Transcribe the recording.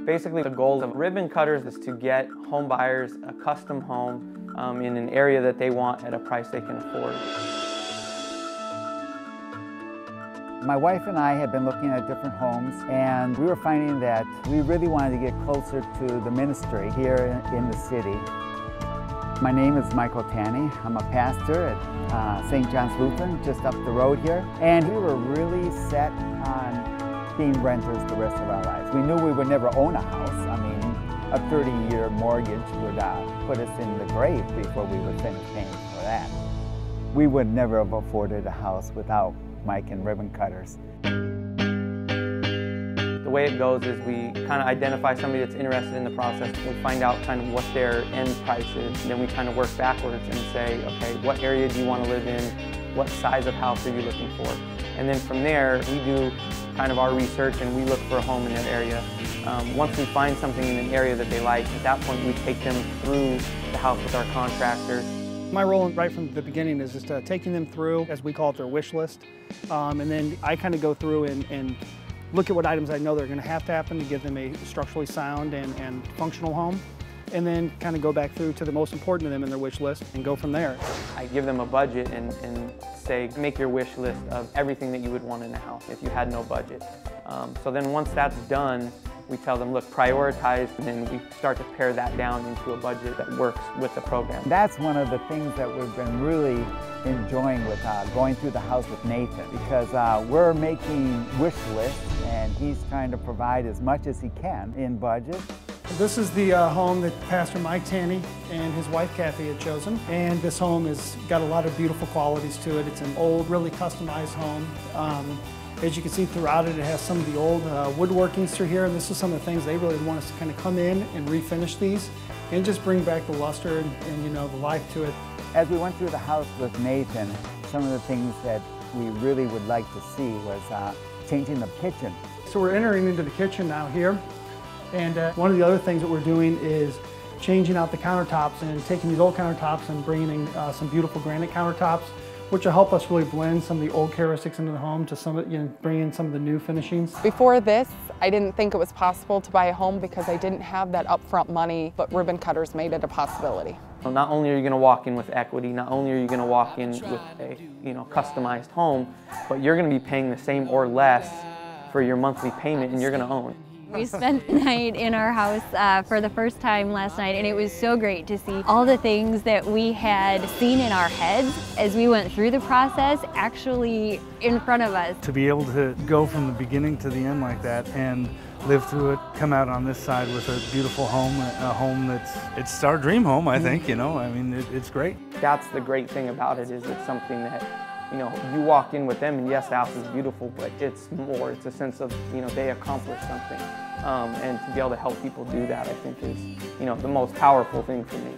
Basically, the goal of Ribbon Cutters is to get home buyers a custom home in an area that they want at a price they can afford. My wife and I had been looking at different homes, and we were finding that we really wanted to get closer to the ministry here in the city. My name is Michael Tanney. I'm a pastor at St. John's Lutheran, just up the road here. And we were really set on being renters the rest of our lives. We knew we would never own a house. I mean, a 30-year mortgage would put us in the grave before we would finish paying for that. We would never have afforded a house without Mike and Ribbon Cutters. The way it goes is we kind of identify somebody that's interested in the process. We find out kind of what their end price is. And then we kind of work backwards and say, okay, what area do you want to live in? What size of house are you looking for? And then from there, we do kind of our research and we look for a home in their area. Once we find something in an area that they like, at that point we take them through the house with our contractor. My role right from the beginning is just taking them through, as we call it, their wish list. And then I kind of go through and look at what items I know they're going to happen to give them a structurally sound and functional home. And then kind of go back through to the most important to them in their wish list and go from there. I give them a budget and say, make your wish list of everything that you would want in a house if you had no budget. So then once that's done, we tell them, look, prioritize, and then we start to pare that down into a budget that works with the program. That's one of the things that we've been really enjoying with going through the house with Nathan, because we're making wish lists and he's trying to provide as much as he can in budget. This is the home that Pastor Mike Tanney and his wife Kathy had chosen. And this home has got a lot of beautiful qualities to it. It's an old, really customized home. As you can see throughout it, it has some of the old woodworkings through here, and this is some of the things they really want us to kind of come in and refinish these and just bring back the luster and you know, the life to it. As we went through the house with Nathan, some of the things that we really would like to see was changing the kitchen. So we're entering into the kitchen now here, and one of the other things that we're doing is changing out the countertops and taking these old countertops and bringing in some beautiful granite countertops, which will help us really blend some of the old characteristics into the home to some of, bring in some of the new finishings. Before this, I didn't think it was possible to buy a home because I didn't have that upfront money, but Ribbon Cutters made it a possibility. So not only are you going to walk in with equity, not only are you going to walk in with a customized home, but you're going to be paying the same or less for your monthly payment, and you're going to own. We spent the night in our house for the first time last night, and it was so great to see all the things that we had seen in our heads as we went through the process actually in front of us. To be able to go from the beginning to the end like that and live through it, come out on this side with a beautiful home, a home it's our dream home, I think, you know, I mean, it's great. That's the great thing about it, is it's something that, you walk in with them and yes, the house is beautiful, but it's more, it's a sense of, they accomplished something. And to be able to help people do that, I think is, the most powerful thing for me.